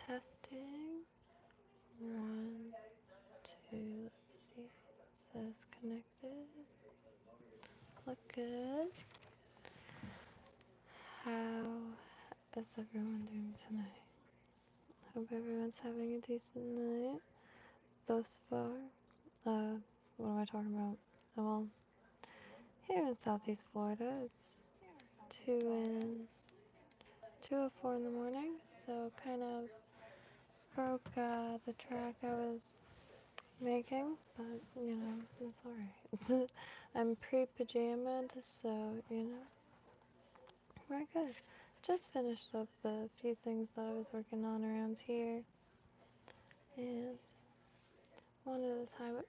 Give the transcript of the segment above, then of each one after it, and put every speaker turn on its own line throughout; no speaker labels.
Testing. 1, 2, let's see. It says connected. Look good. How is everyone doing tonight? Hope everyone's having a decent night thus far. What am I talking about? Oh, well, here in Southeast Florida, it's 2:04 in the morning, so kind of broke the track I was making, but you know, it's alright. I'm pre-pajamaed, so you know, we're good. Just finished up the few things that I was working on around here, and wanted to tie.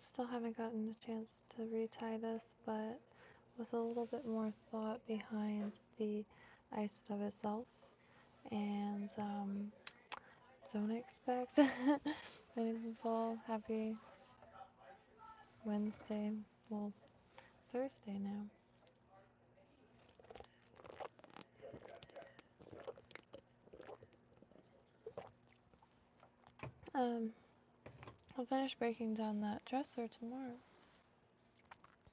Still haven't gotten a chance to retie this, but with a little bit more thought behind the ice stub itself, and don't expect many people happy Wednesday, well, Thursday now. I'll finish breaking down that dresser tomorrow.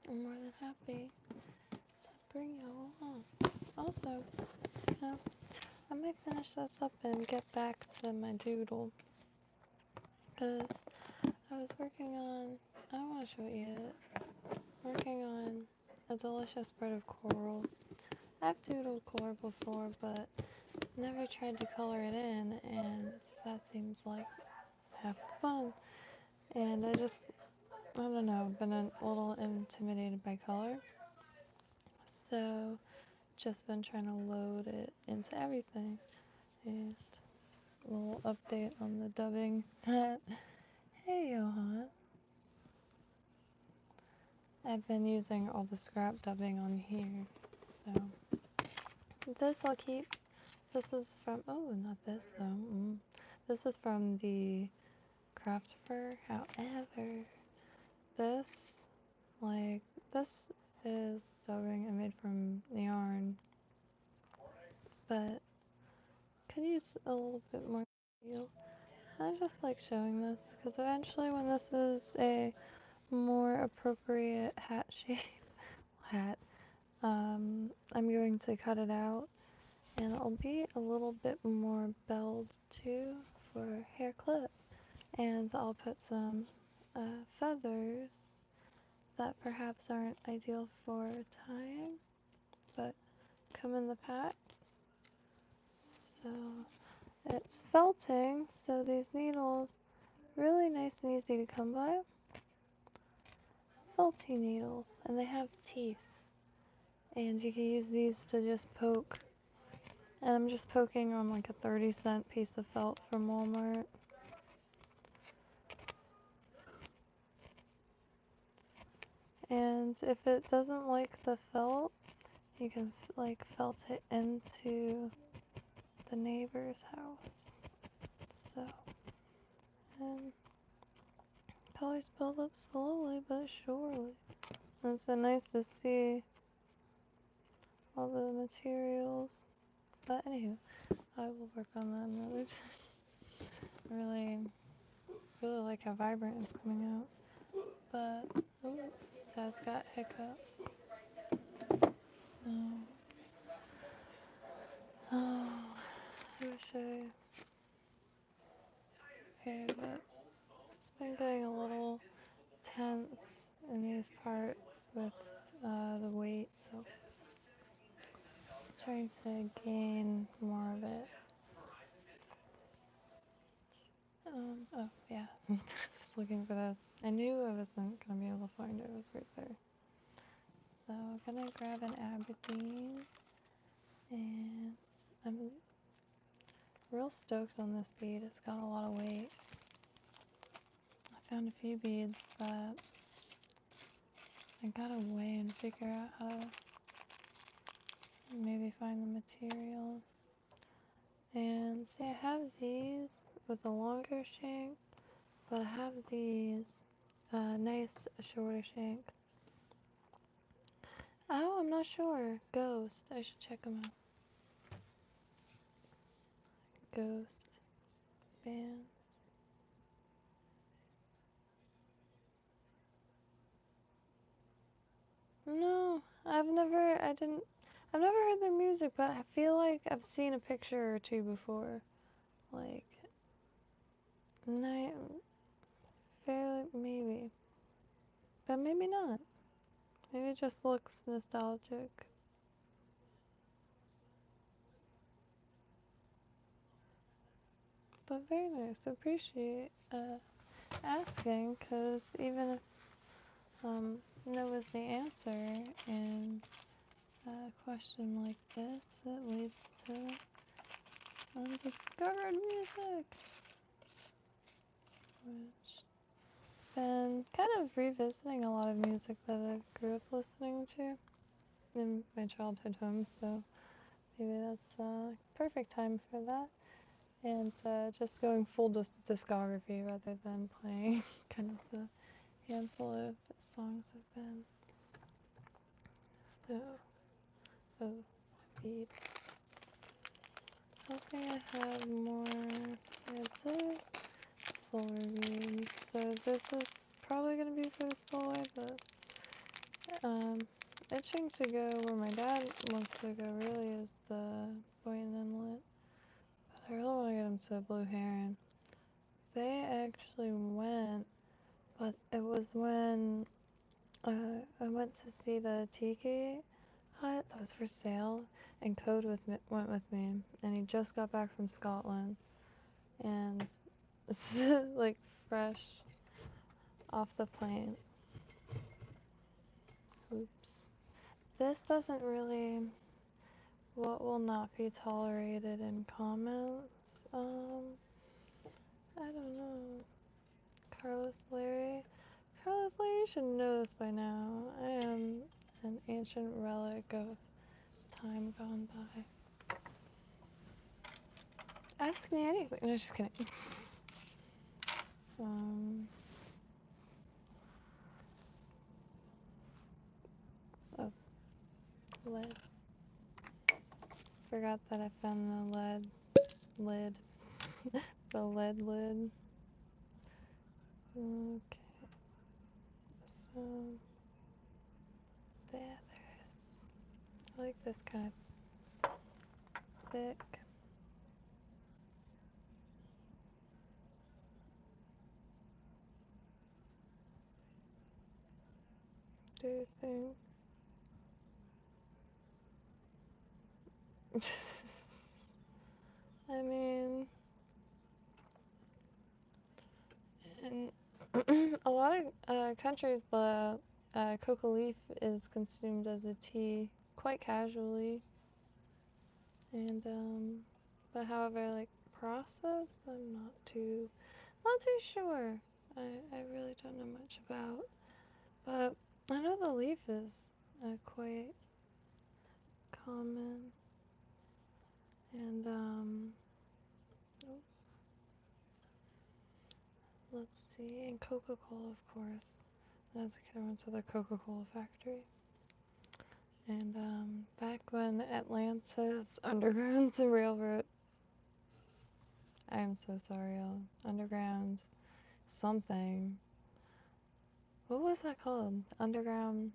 I'm more than happy to bring you all along. Also, you know, I might finish this up and get back to my doodle, because I was working on, I don't want to show it yet, working on a delicious spread of coral. I've doodled coral before, but never tried to color it in, and that seems like half the fun. And I don't know, been a little intimidated by color, so just been trying to load it into everything. And this little update on the dubbing. Hey, Johan. I've been using all the scrap dubbing on here, so this I'll keep. This is from, oh, not this though. This is from the craft fur. However, this is dubbing I made from yarn, but could use a little bit more steel. I just like showing this because eventually, when this is a more appropriate hat shape, I'm going to cut it out, and it'll be a little bit more belled too for hair clip, and I'll put some feathers that perhaps aren't ideal for tying, but come in the packs. So it's felting, so these needles, really nice and easy to come by. Felty needles, and they have teeth, and you can use these to just poke. And I'm just poking on like a 30-cent piece of felt from Walmart. And if it doesn't like the felt, you can like felt it into the neighbor's house. So, and colors build up slowly but surely. And it's been nice to see all the materials. But anywho, I will work on that another time. Really like how vibrant it's coming out. But, ooh, that's got hiccups. So, oh, I wish okay, but it's been getting a little tense in these parts with the weight, so trying to gain more of it. Oh yeah, I was looking for this. I knew I wasn't gonna be able to find it. It was right there. So I'm gonna grab an Aberdeen, and I'm real stoked on this bead. It's got a lot of weight. I found a few beads that I gotta weigh and figure out how to maybe find the material. And see, I have these with a longer shank, but I have these nice shorter shank. Oh, I'm not sure. Ghost. I should check him out. Ghost band. No, I've never heard their music, but I feel like I've seen a picture or two before. Like, night, fairly, maybe. But maybe not. Maybe it just looks nostalgic. But very nice. Appreciate asking, because even if no was the answer in a question like this, it leads to undiscovered music. Which been kind of revisiting a lot of music that I grew up listening to in my childhood home, so maybe that's a perfect time for that. And just going full discography rather than playing kind of the handful of songs I've been. So, oh, beat. Hoping I have more creative soul reviews. So this is probably going to be for the spillway, but itching to go where my dad wants to go really is the Boynton Inlet. But I really want to get him to Blue Heron. They actually went, but it was when I went to see the tiki hut that was for sale, and Code went with me, and he just got back from Scotland, and it's like fresh off the plane. Oops. This doesn't really. What will not be tolerated in comments? I don't know. Carlos Larry. Carlos Larry, you should know this by now. I am an ancient relic of time gone by. Ask me anything. No, just kidding. Oh, lead. Forgot that I found the lead lid. The lead lid. Okay. So, there is. I like this kind of thick. Do you think? I mean, in a lot of countries, the coca leaf is consumed as a tea quite casually, and but however, like processed, I'm not too sure. I really don't know much about, but I know the leaf is quite common, and oh, let's see, and Coca-Cola, of course. As a kid, I went to the Coca-Cola factory. And back when Atlanta's Underground Railroad, I'm so sorry, y'all. Underground something. What was that called? Underground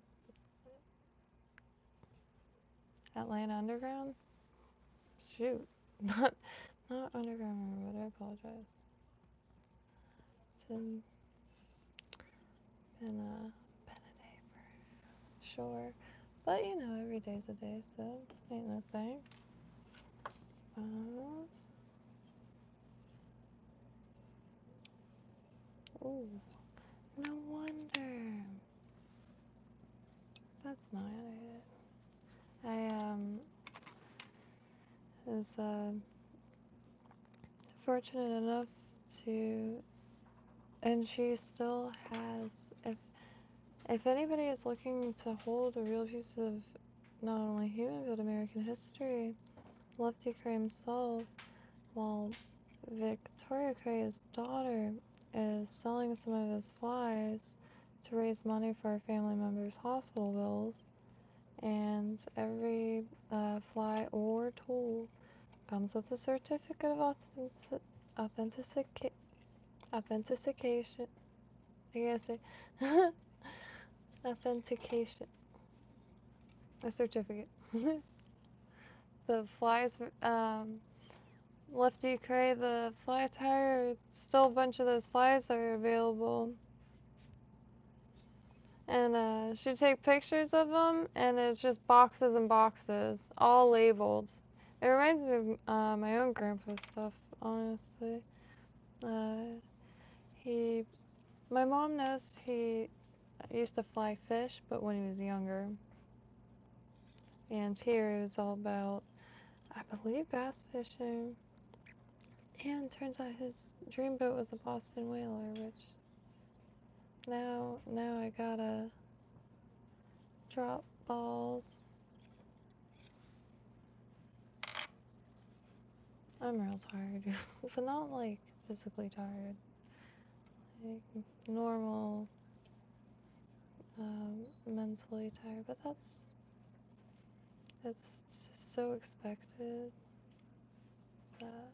Atlanta Underground? Shoot, not Underground Railroad. I apologize. It's been been a day for sure, but you know, every day's a day, so ain't no thing. Oh, no wonder. That's not it. I was fortunate enough to, and she still has, if anybody is looking to hold a real piece of not only human but American history, Lefty Kreh himself, while Victoria Kreh's daughter is selling some of his flies to raise money for her family members' hospital bills, and every fly or tool comes with a certificate of authentication. I guess it. Authentication. A certificate. The flies, Lefty Cray, the fly tire, still a bunch of those flies are available. And she'd take pictures of them, and it's just boxes and boxes, all labeled. It reminds me of my own grandpa's stuff, honestly. My mom knows he used to fly fish, but when he was younger. And here it was all about, I believe, bass fishing. And turns out his dream boat was a Boston Whaler, which now I gotta drop balls. I'm real tired, but not like physically tired, like normal, mentally tired. But that's so expected. That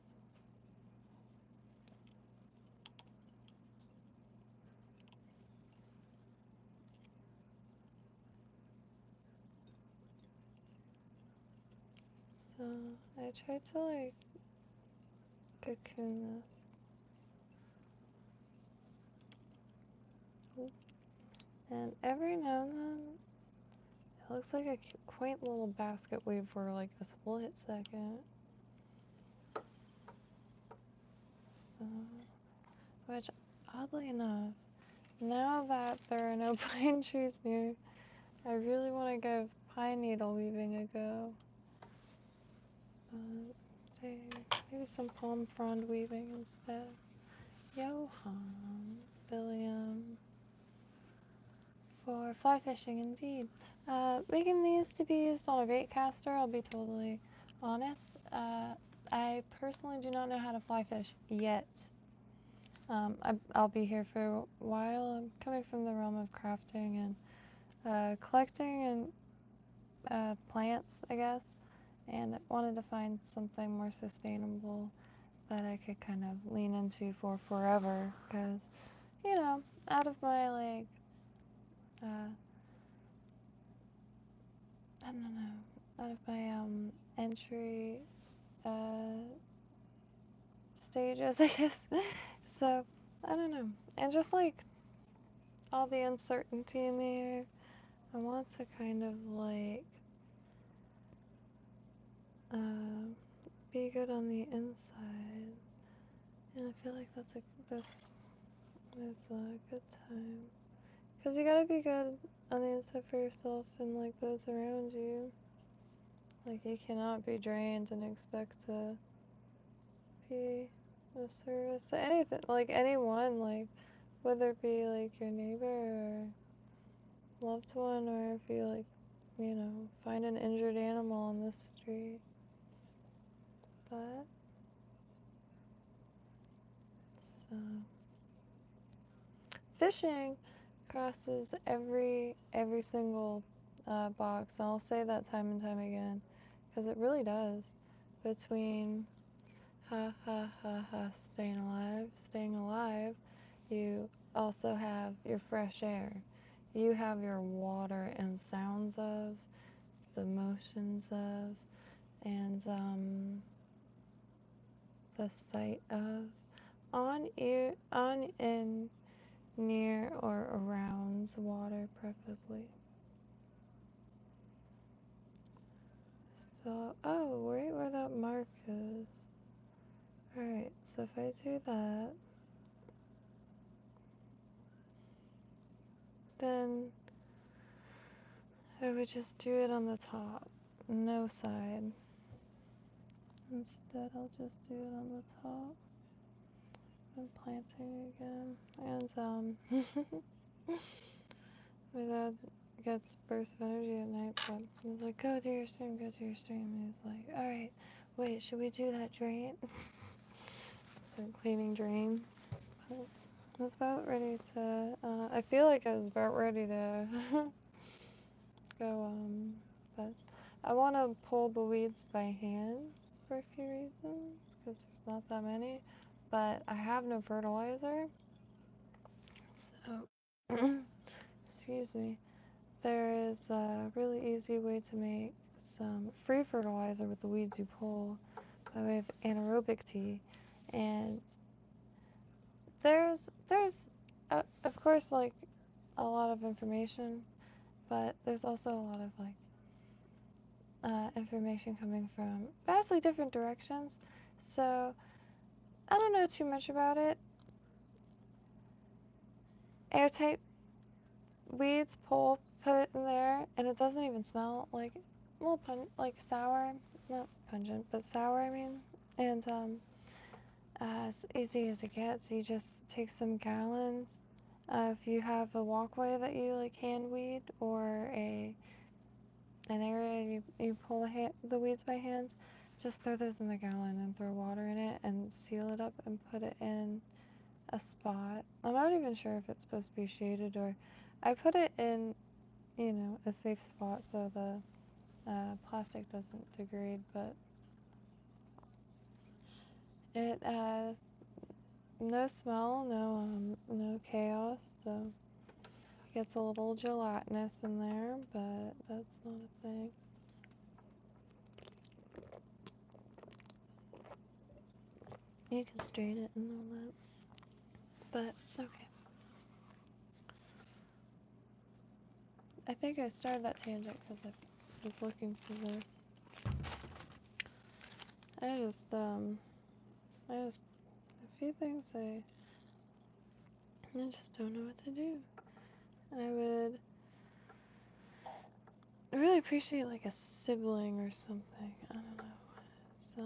so I tried to like cocoon this. Oop. And every now and then, it looks like a quaint little basket weave for like a split second. So, which oddly enough, now that there are no pine trees near, I really want to give pine needle weaving a go. Maybe some palm frond weaving instead. Johann William for fly fishing, indeed. Making these to be used on a bait caster, I'll be totally honest. I personally do not know how to fly fish yet. I'll be here for a while. I'm coming from the realm of crafting and collecting and plants, I guess, and I wanted to find something more sustainable that I could kind of lean into for forever, because, you know, out of my, like, I don't know, out of my, entry, stages, I guess. So, I don't know. And just, like, all the uncertainty in the air, I want to kind of, like, be good on the inside. And I feel like this is a good time. Because you gotta be good on the inside for yourself and, like, those around you. Like, you cannot be drained and expect to be of service to anything, like, anyone, like, whether it be, like, your neighbor or loved one, or if you, like, you know, find an injured animal on the street. But, so, fishing crosses every single box, and I'll say that time and time again, because it really does. Between staying alive, you also have your fresh air. You have your water and sounds of, the motions of, and the sight of, on in near or around water, preferably. So, oh, right where that mark is. Alright, so if I do that, then I would just do it on the top, no side. Instead, I'll just do it on the top. I'm planting again, and my dad gets bursts of energy at night, but he's like, go do your stream, and he's like, alright, wait, should we do that drain? So cleaning drains. I was about ready to, I feel like I was about ready to go, I want to pull the weeds by hands for a few reasons, because there's not that many, but I have no fertilizer, so, excuse me, there is a really easy way to make some free fertilizer with the weeds you pull by way of anaerobic tea, and there's of course, like, a lot of information, but there's also a lot of, like, information coming from vastly different directions, so I don't know too much about it. Airtight weeds, pull, put it in there, and it doesn't even smell like a little like sour, not pungent, but sour, I mean. And as easy as it gets, you just take some gallons. If you have a walkway that you like hand weed, or an area you pull the weeds by hand, just throw those in the gallon and throw water in it and seal it up and put it in a spot. I'm not even sure if it's supposed to be shaded, or I put it in, you know, a safe spot so the plastic doesn't degrade, but it no smell, no chaos, so it gets a little gelatinous in there, but that's not a thing. You can strain it and all that, but okay. I think I started that tangent because I was looking for this. I just a few things I just don't know what to do. I would really appreciate like a sibling or something. I don't know. So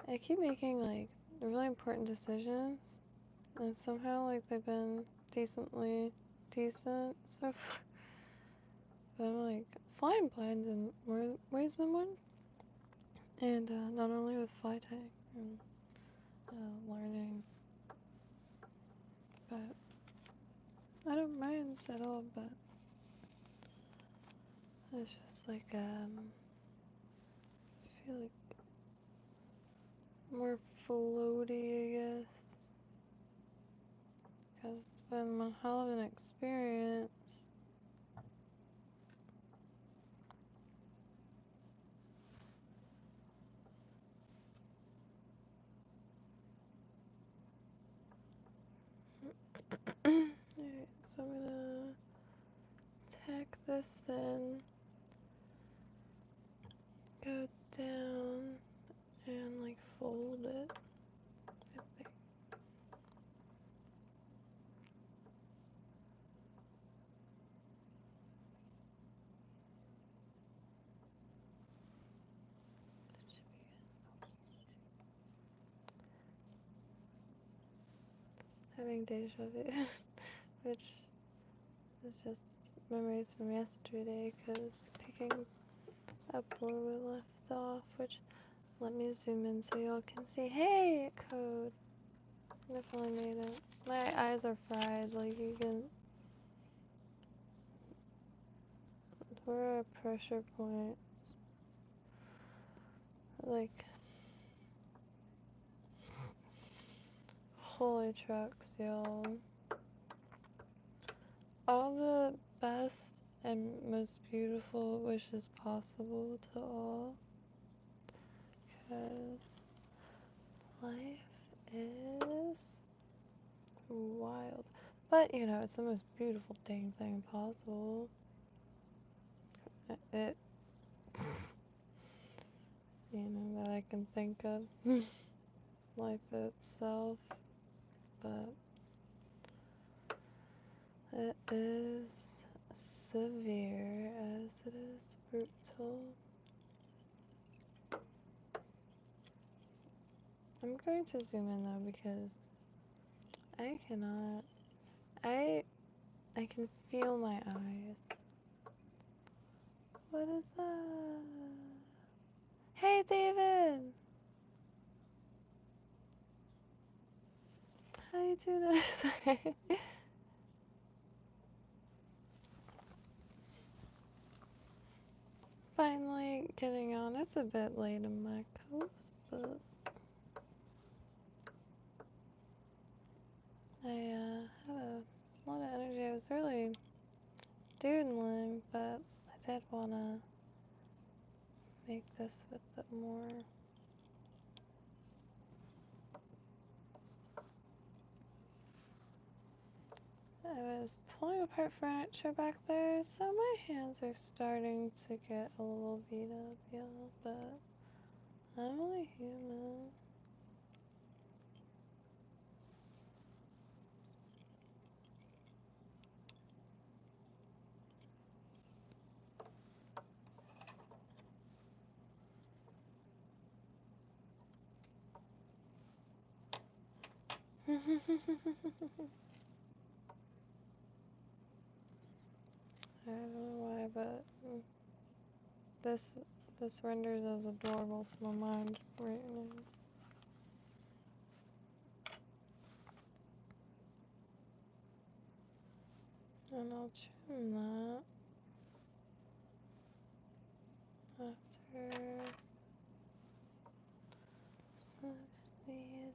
I keep making like really important decisions, and somehow like they've been decently decent so far. But I'm like flying blind in more ways than one, and not only with fly tying and learning, but I don't mind at all. But it's just like I feel like more floaty, I guess, because it's been one hell of an experience. Alright, so I'm gonna tack this in, go down, and like fold it, I think. Having deja vu, which is just memories from yesterday, because picking up where we left off, which, let me zoom in so y'all can see. Hey, code! I finally made it. My eyes are fried, like you can. We're at pressure points. Like, holy trucks, y'all. All the best and most beautiful wishes possible to all. Because life is wild. But, you know, it's the most beautiful dang thing possible. It you know, that I can think of. Life itself. But it is severe as it is brutal. I'm going to zoom in though, because I cannot. I can feel my eyes. What is that? Hey, David! How you doing? Sorry. finally getting on. It's a bit late in my coast, but I have a lot of energy. I was really doodling, but I did want to make this with it more. I was pulling apart furniture back there, so my hands are starting to get a little beat up, y'all, but I'm only human. I don't know why, but this this renders as adorable to my mind right now. And I'll trim that after. So I just need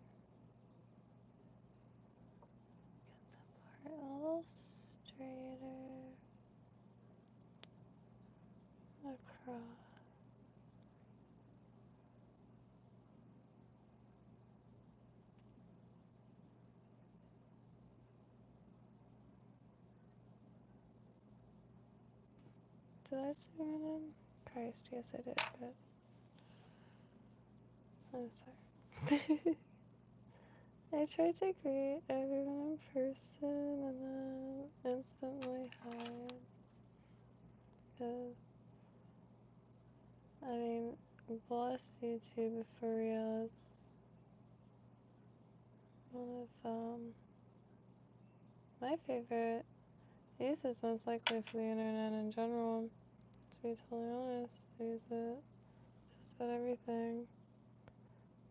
get that part a little straighter across. Did I zoom it in? Christ, yes I did, but I'm sorry. I tried to greet everyone in person and then instantly hide. Because, I mean, bless YouTube for real. It's one of my favorite uses, most likely for the internet in general. To be totally honest, I use it just about everything.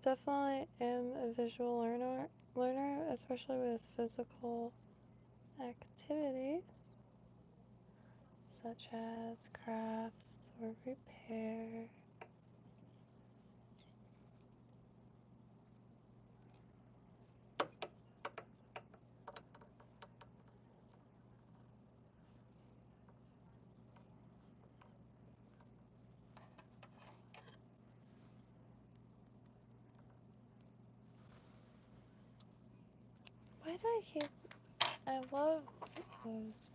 Definitely am a visual learner, especially with physical activities such as crafts or repair. Why do I keep... I love those,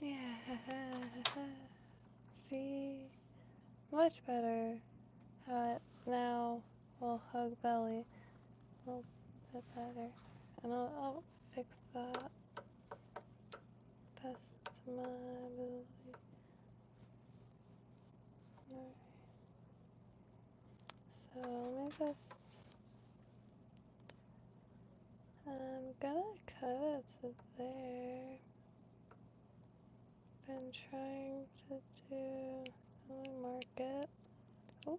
yeah, see, much better how it's now will hug belly a little bit better, and I'll fix that best to my ability. Alright, so let me just, I'm gonna cut it to there. Been trying to do, so let me mark it. Oh.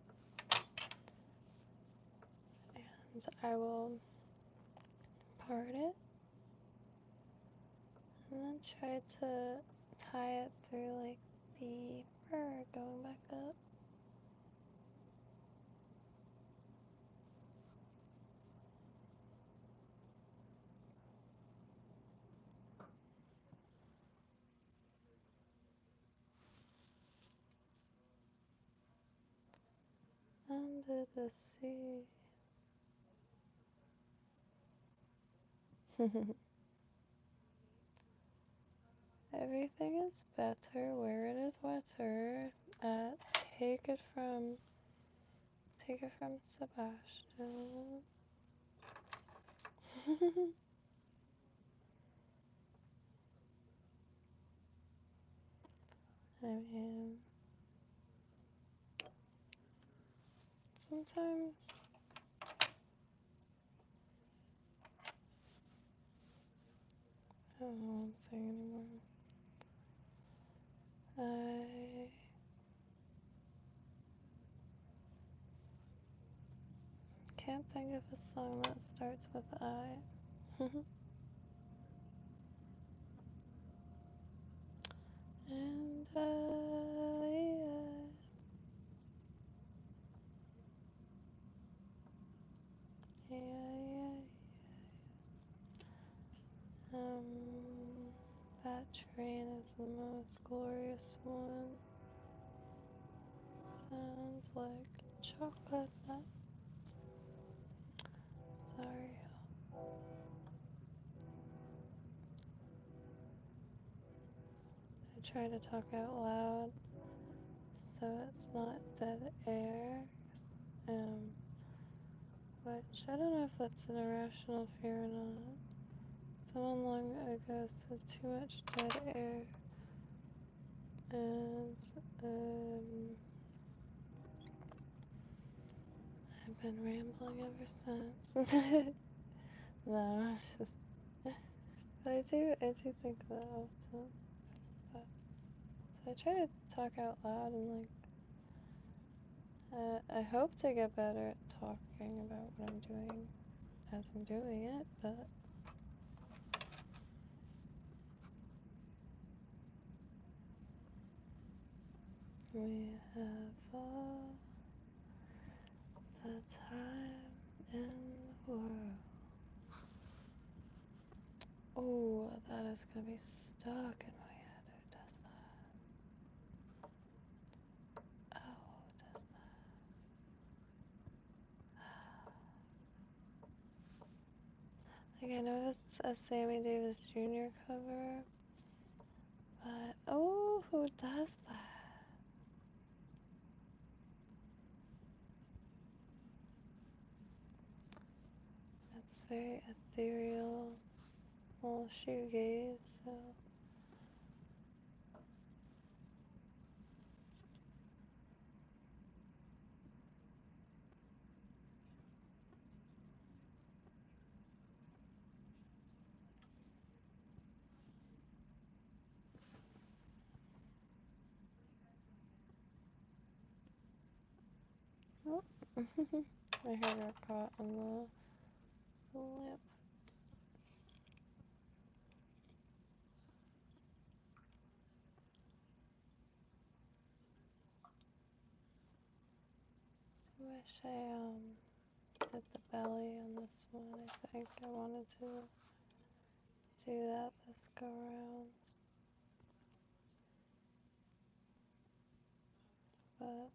And I will part it and then try to tie it through like the fur going back up. Under the sea. Everything is better where it is wetter. Uh, take it from Sebastian. I mean, sometimes I don't know what I'm saying anymore. can't think of a song that starts with I. And yeah. That train is the most glorious one. Sounds like chocolate nuts. Sorry. I try to talk out loud so it's not dead air. Which I don't know if that's an irrational fear or not. Someone long ago said too much dead air, and I've been rambling ever since. No, it's just. But I do think that often. But, so I try to talk out loud and I hope to get better at talking about what I'm doing as I'm doing it, but we have all the time in the world. Oh, that is gonna be stuck in my head. Who does that? Oh, who does that? Like, I know it's a Sammy Davis Jr. cover, but oh, who does that? It's very ethereal, well, shoegaze, so. Oh. My hair got caught on the lamp. I wish I did the belly on this one. I think I wanted to do that this go around, but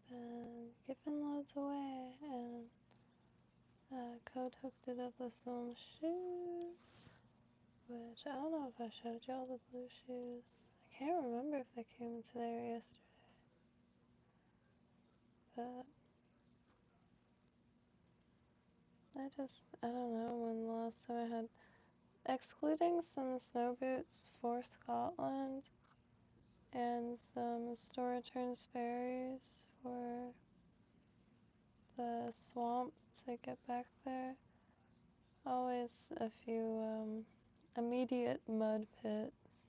been giving loads away, and Code hooked it up with some shoes, which I don't know if I showed y'all the blue shoes. I can't remember if they came today or yesterday, but I don't know when the last time I had, excluding some snow boots for Scotland and some store return Sperry's for the swamp to get back there. Always a few immediate mud pits.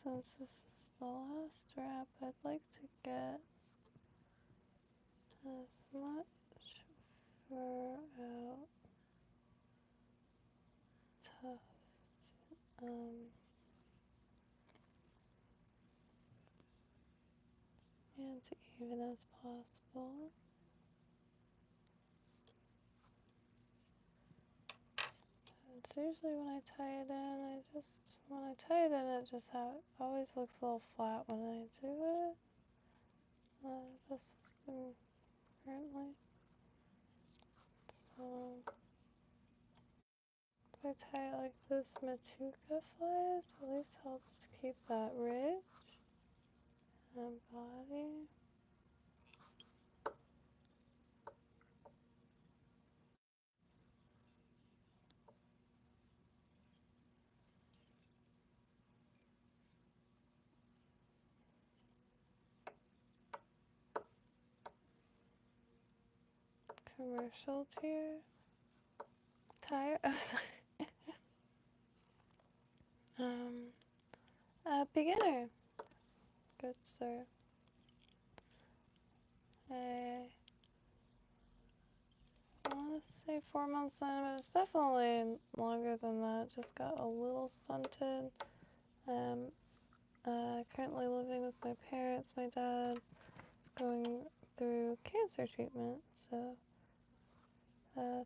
Since this is the last wrap, I'd like to get as much fur out, tuft, and even as possible. It's usually when I tie it in, when I tie it in, it just always looks a little flat when I do it. This one currently. So if I tie it like this, Matuka flies, at least helps keep that ridge and body. commercial tier. Tire? Oh, sorry. Beginner. Good sir. I want to say 4 months in, but it's definitely longer than that. Just got a little stunted. Currently living with my parents. My dad is going through cancer treatment, so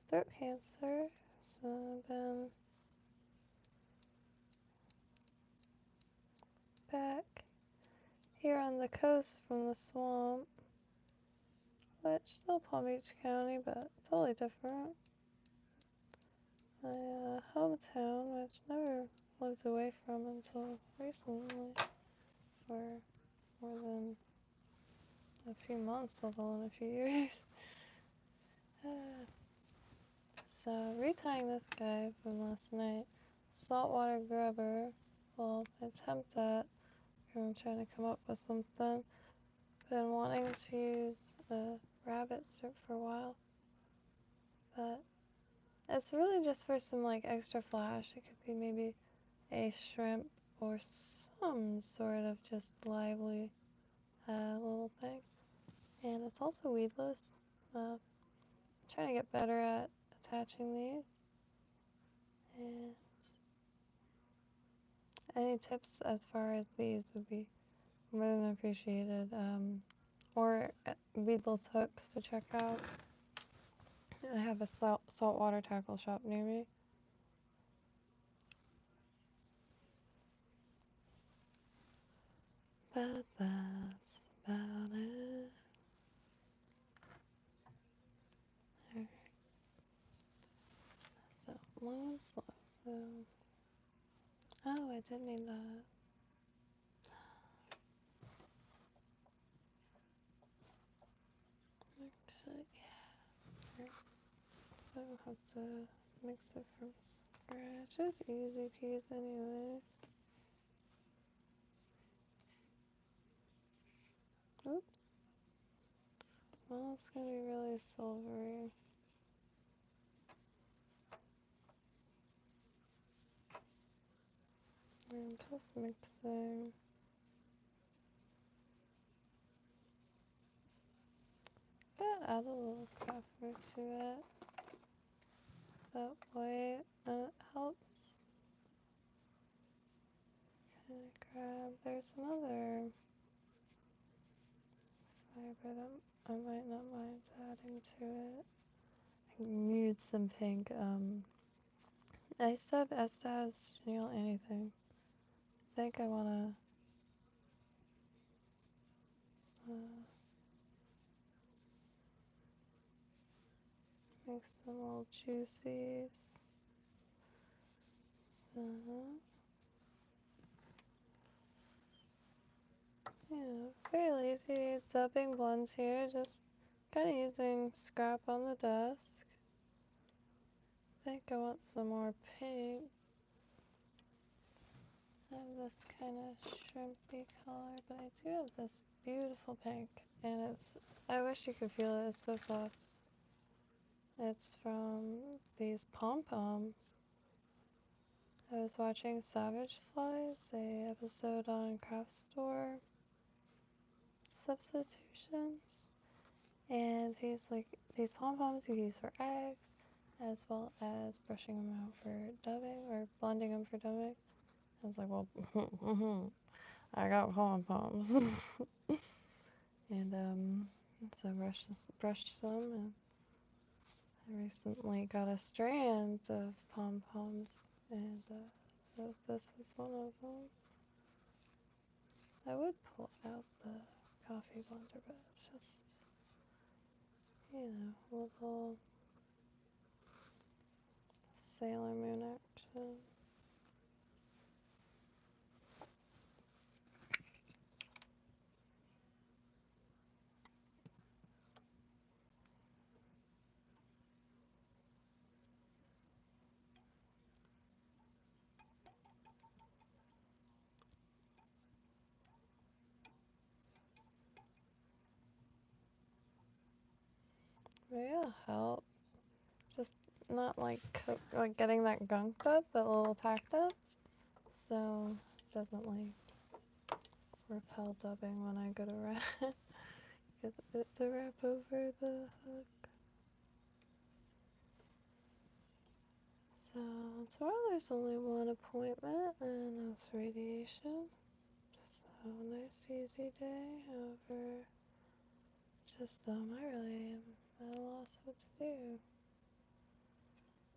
throat cancer. So I've been back here on the coast from the swamp, which still Palm Beach County, but totally different. My hometown, which never lived away from until recently, for more than a few months, let alone a few years. So, retying this guy from last night, saltwater grubber. Well, attempt at. I'm trying to come up with something. Been wanting to use the rabbit strip for a while, but it's really just for some like extra flash. It could be maybe a shrimp or some sort of just lively little thing. And it's also weedless. Trying to get better at attaching these. And any tips as far as these would be more than appreciated. Or weedless hooks to check out. I have a saltwater tackle shop near me. But that's about it. Alright. So, long and slow. So, oh, I did need that. Actually, yeah. So, I have to mix it from scratch. It's easy peas anyway. Oops. Well, it's gonna be really silvery. I'm just mixing. Gotta add a little pepper to it. That way, it helps. Kind of grab. There's some other fiber that I might not mind adding to it. I need some pink. Esteb, Estaz, Chanel, anything. I think I wanna make some little juices. So, yeah, very lazy dubbing blends here. Just kind of using scrap on the desk. I think I want some more pink. I have this kind of shrimpy color, but I do have this beautiful pink, and I wish you could feel it, it's so soft. It's from these pom-poms. I was watching Savage Flies, a episode on craft store substitutions, and he's like, these pom-poms you use for eggs, as well as brushing them out for dubbing, or blending them for dubbing. I was like, well, I got pom-poms. And so brushed some, and I recently got a strand of pom-poms, and this was one of them. I would pull out the coffee blender, but it's just, you know, a little Sailor Moon action. Maybe it'll help. Just not like getting that gunk up, but a little tacked up. So it doesn't like repel dubbing when I go to wrap. Get the wrap over the hook. So tomorrow there's only one appointment, and that's radiation. So nice easy day. However, just I really am at a loss what to do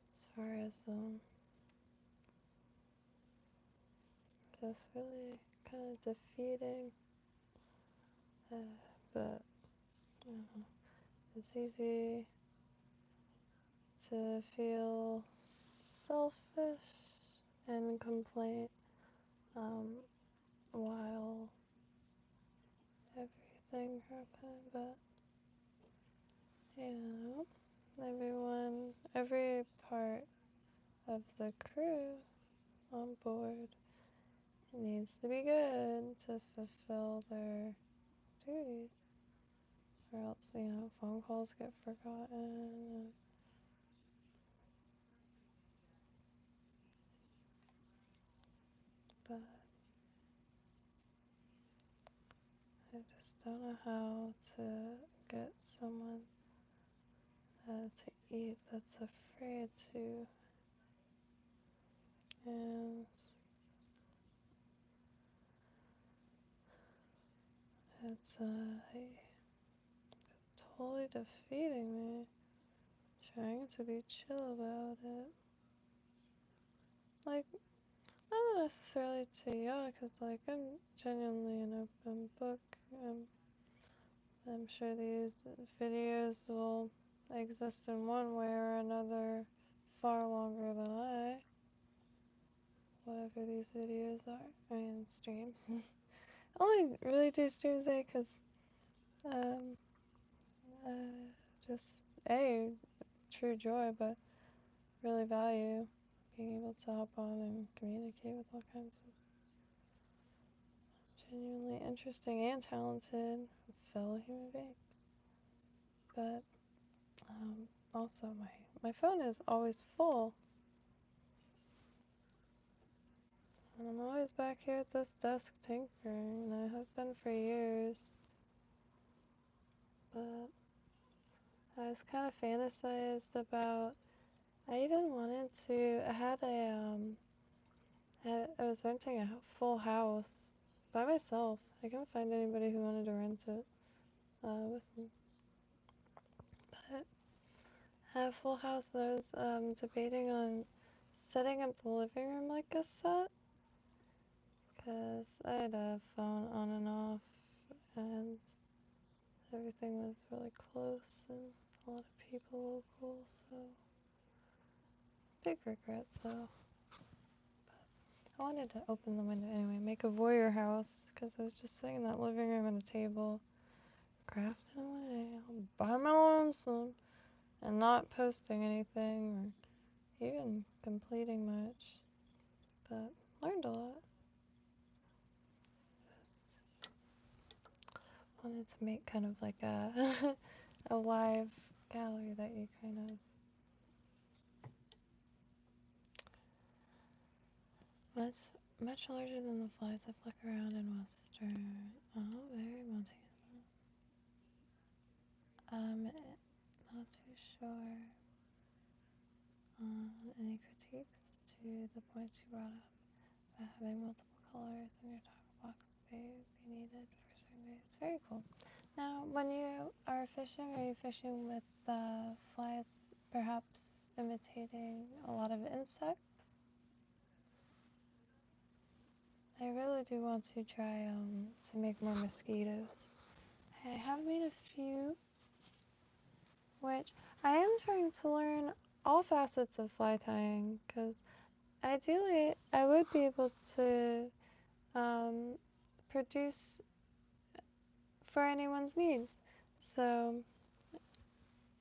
as far as just really kind of defeating. But it's easy to feel selfish and complaint while everything happened, but every part of the crew on board needs to be good to fulfill their duty, or else, phone calls get forgotten. But I just don't know how to get someone to eat that's afraid to. And it's totally defeating me, trying to be chill about it. Like, not necessarily to y'all, because, like, I'm genuinely an open book. I'm sure these videos will exist in one way or another far longer than whatever these videos are. I mean, streams. I only really do streams because, just, true joy, but really value being able to hop on and communicate with all kinds of genuinely interesting and talented fellow human beings. But also my phone is always full, and I'm always back here at this desk tinkering, and I have been for years. But I was kind of fantasized about. I even wanted to. I was renting a full house by myself. I couldn't find anybody who wanted to rent it with me. But I had a full house, and I was debating on setting up the living room like a set, because I had a phone on and off, and everything was really close, and a lot of people local, so big regret though. I wanted to open the window anyway, make a voyeur house, because I was just sitting in that living room at a table, crafting away, all by my lonesome, and not posting anything, or even completing much, but learned a lot. Just wanted to make kind of like a, a live gallery that you kind of much larger than the flies that flick around in Western. Oh, very Montana. Not too sure on any critiques to the points you brought up about having multiple colors in your tackle box may be needed for certain days. Very cool. Now, when you are you fishing with flies perhaps imitating a lot of insects? I really do want to try to make more mosquitoes. I have made a few, which I am trying to learn all facets of fly tying, because ideally I would be able to produce for anyone's needs. So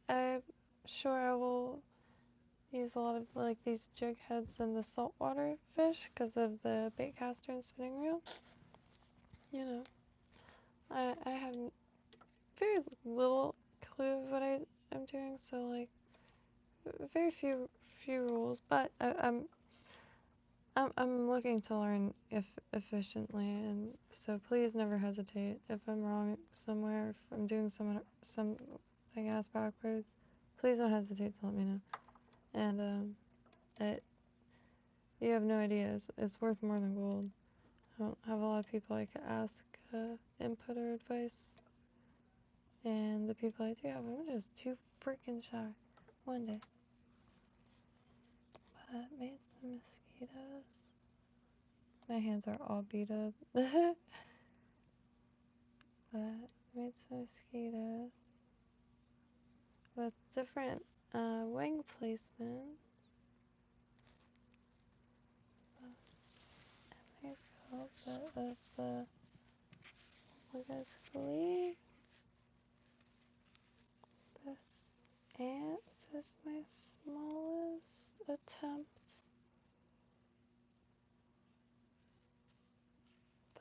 I'm sure I will use a lot of like these jig heads and the saltwater fish because of the bait caster and spinning reel. You know, I have very little clue of what I I'm doing, so like very few rules, but I'm looking to learn efficiently, and so please never hesitate if I'm wrong somewhere, if I'm doing something else backwards. Please don't hesitate to let me know. And it you have no idea, it's worth more than gold. I don't have a lot of people I could ask input or advice, and the people I do have, I'm just too freaking shy. One day. But made some mosquitoes. My hands are all beat up. But made some mosquitoes with different wing placements. I made a little bit of the, you guys believe this ant is my smallest attempt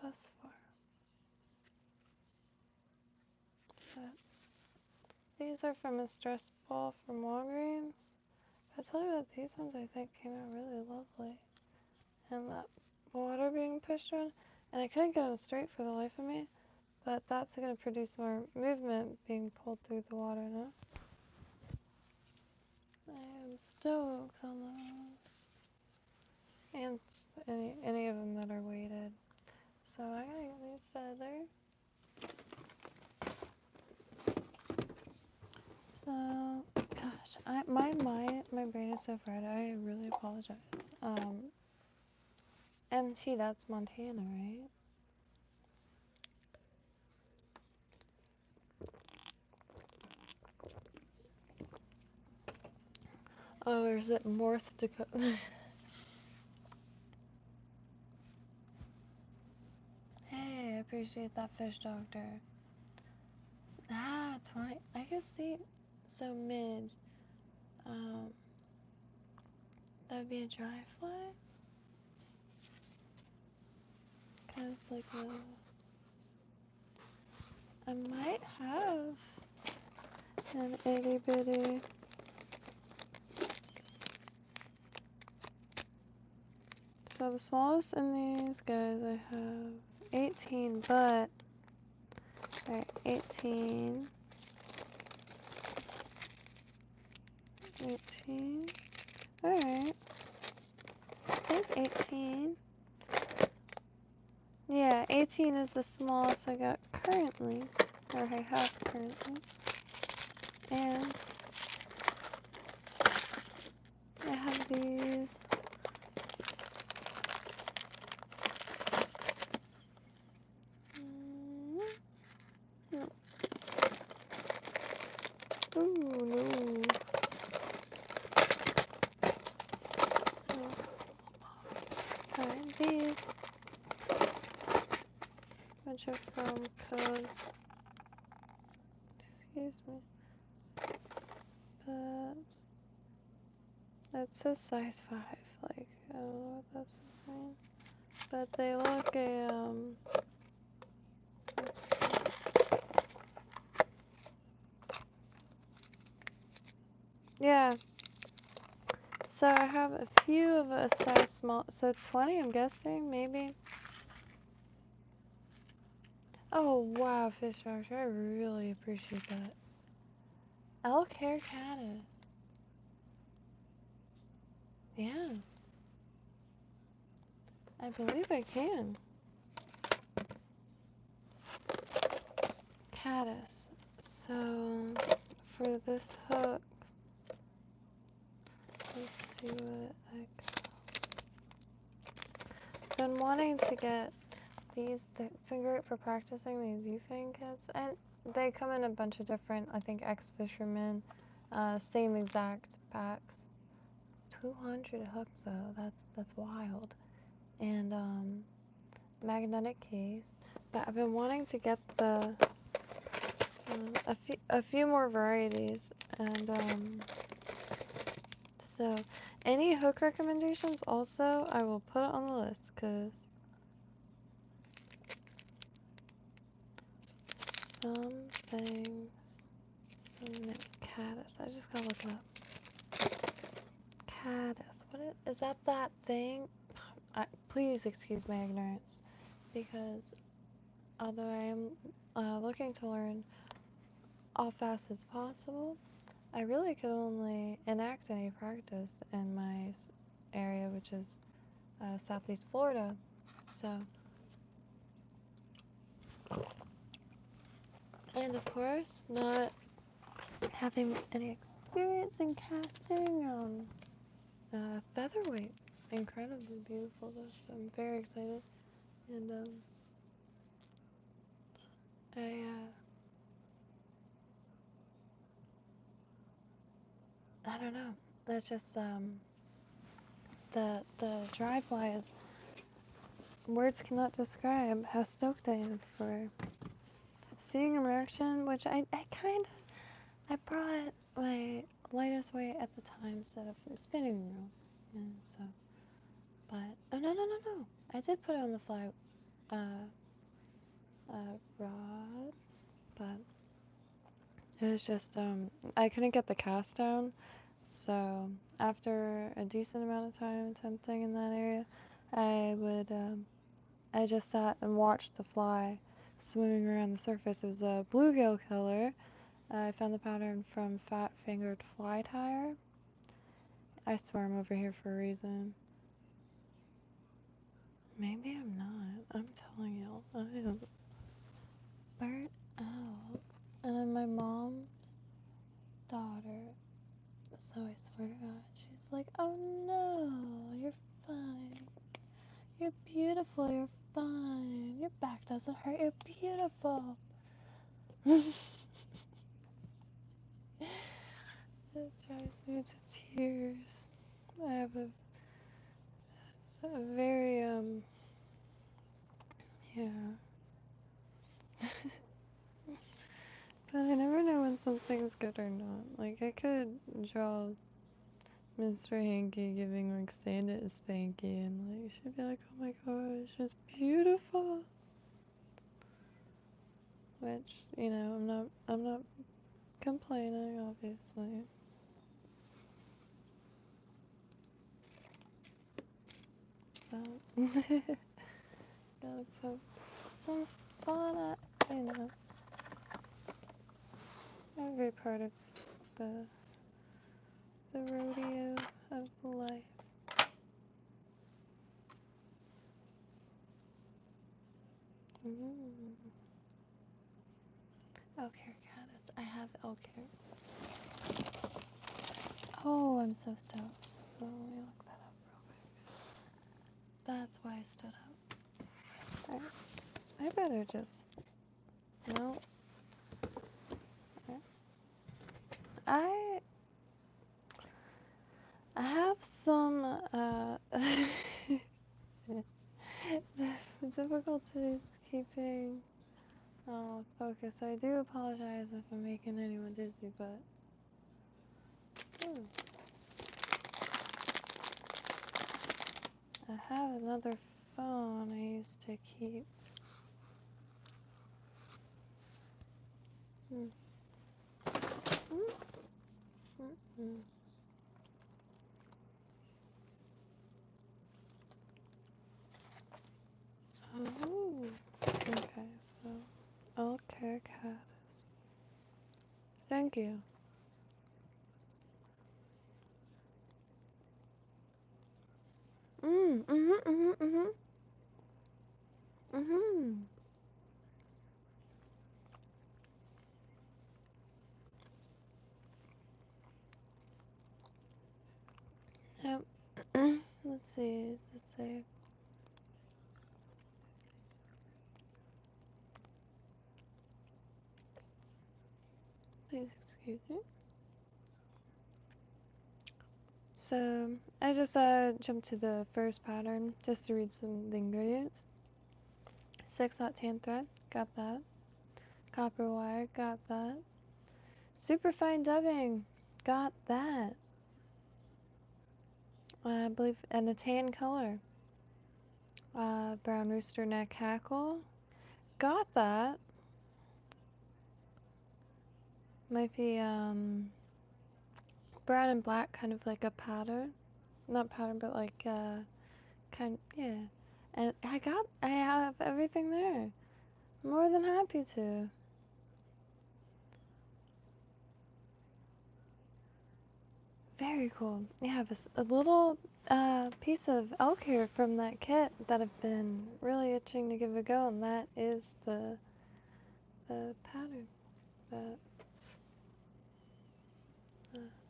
thus far. But these are from a stress ball from Walgreens. I tell you what, these ones I think came out really lovely. And that water being pushed around, and I couldn't get them straight for the life of me, but that's going to produce more movement being pulled through the water now. I am stoked on those. And any of them that are weighted. So I'm going to get me a feather. So, gosh, my brain is so fried. I really apologize. MT, that's Montana, right? Oh, or is it North Dakota? Hey, I appreciate that, fish doctor. Ah, 20. I can see. So mid. That would be a dry fly? Cause like I might have an itty bitty. So the smallest in these guys I have 18, but alright, 18. 18. Alright. I think 18. Yeah, 18 is the smallest I got currently, or I have currently. And I have these. No. Ooh, no. Alright, these. Bunch of codes. Excuse me. But it says size 5. Like, I don't know what that's mean. But they look let's see. Yeah. So I have a few of a size small. So 20, I'm guessing, maybe. Oh, wow, fish doctor. I really appreciate that. Elk hair caddis. Yeah. I believe I can. Caddis. So, for this hook, let's see what I got. Been wanting to get the finger it for practicing these U-Fang kits, and they come in a bunch of different, I think, ex-fishermen, same exact packs. 200 hooks though, that's wild. And magnetic case, but I've been wanting to get the a few more varieties, and so any hook recommendations also I will put it on the list, because some things, some Caddis. I just gotta look it up. Caddis. Is that thing? Please excuse my ignorance, because although I am looking to learn all facets possible, I really could only enact any practice in my area, which is Southeast Florida. So, and of course, not having any experience in casting, featherweight. Incredibly beautiful though, so I'm very excited. And I don't know. That's just the dry fly is, words cannot describe how stoked I am for seeing him in action, which I brought my lightest weight at the time instead of a spinning reel. And so, but oh no, I did put it on the fly rod, but it was just I couldn't get the cast down, so after a decent amount of time attempting in that area, I just sat and watched the fly swimming around the surface. It was a bluegill killer. I found the pattern from fat-fingered fly tire. I swear I'm over here for a reason. Maybe I'm not. I'm telling y'all, I am burnt out. And I'm my mom's daughter, so I swear to God, she's like, oh no, you're fine. You're beautiful, you're fine. Your back doesn't hurt, you're beautiful. It drives me to tears. I have a very, yeah. But I never know when something's good or not. Like, I could draw Mr. Hanky giving, like, Santa a spanky, and, like, she'd be like, oh my gosh, it's beautiful. Which, you know, I'm not complaining, obviously. But, gotta put some fun at, you know, every part of the rodeo of life. Elker Caddis. I have Elker. Oh, I'm so stoked. So let me look that up real quick. That's why I stood up. I better just... No. I have some difficulties keeping focus. So I do apologize if I'm making anyone dizzy, but I have another phone I used to keep. Oh, okay, so okay, Caddis. Thank you. Yep. Let's see, is this safe? Please excuse me. So, I just jumped to the first pattern just to read some of the ingredients. 6-aught-tan thread, got that. Copper wire, got that. Superfine dubbing, got that. I believe, and a tan color. Brown rooster neck hackle, got that. Might be brown and black, kind of like a pattern. Not pattern, but like yeah. And I have everything there. More than happy to. Very cool. You have a little piece of elk hair from that kit that I've been really itching to give a go, and that is the pattern that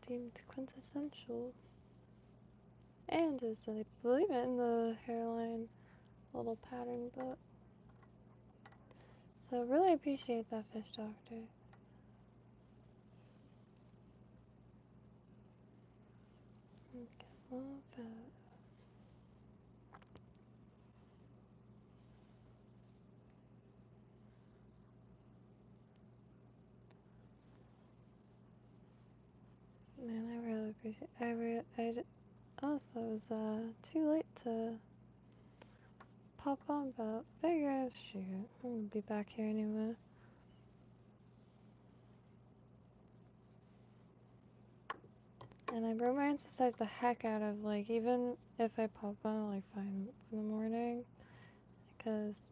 deemed quintessential. And is, I believe, in the hairline little pattern book. So really appreciate that, Fish Doctor. Okay, well, man, I really appreciate. Also, it was too late to pop on, but figure, shoot, I'm gonna be back here anyway. And I romanticize the heck out of, like, even if I pop on, like, 5 in the morning, because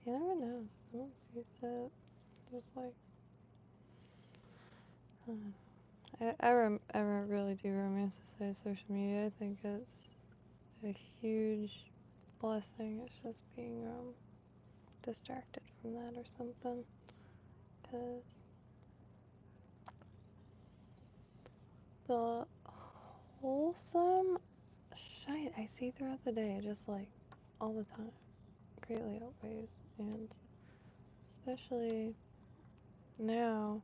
you never know, someone sees it, just like, I really do romanticize social media. I think it's a huge blessing. It's just being distracted from that or something, because the wholesome shite I see throughout the day, just like all the time, greatly outweighs, and especially now,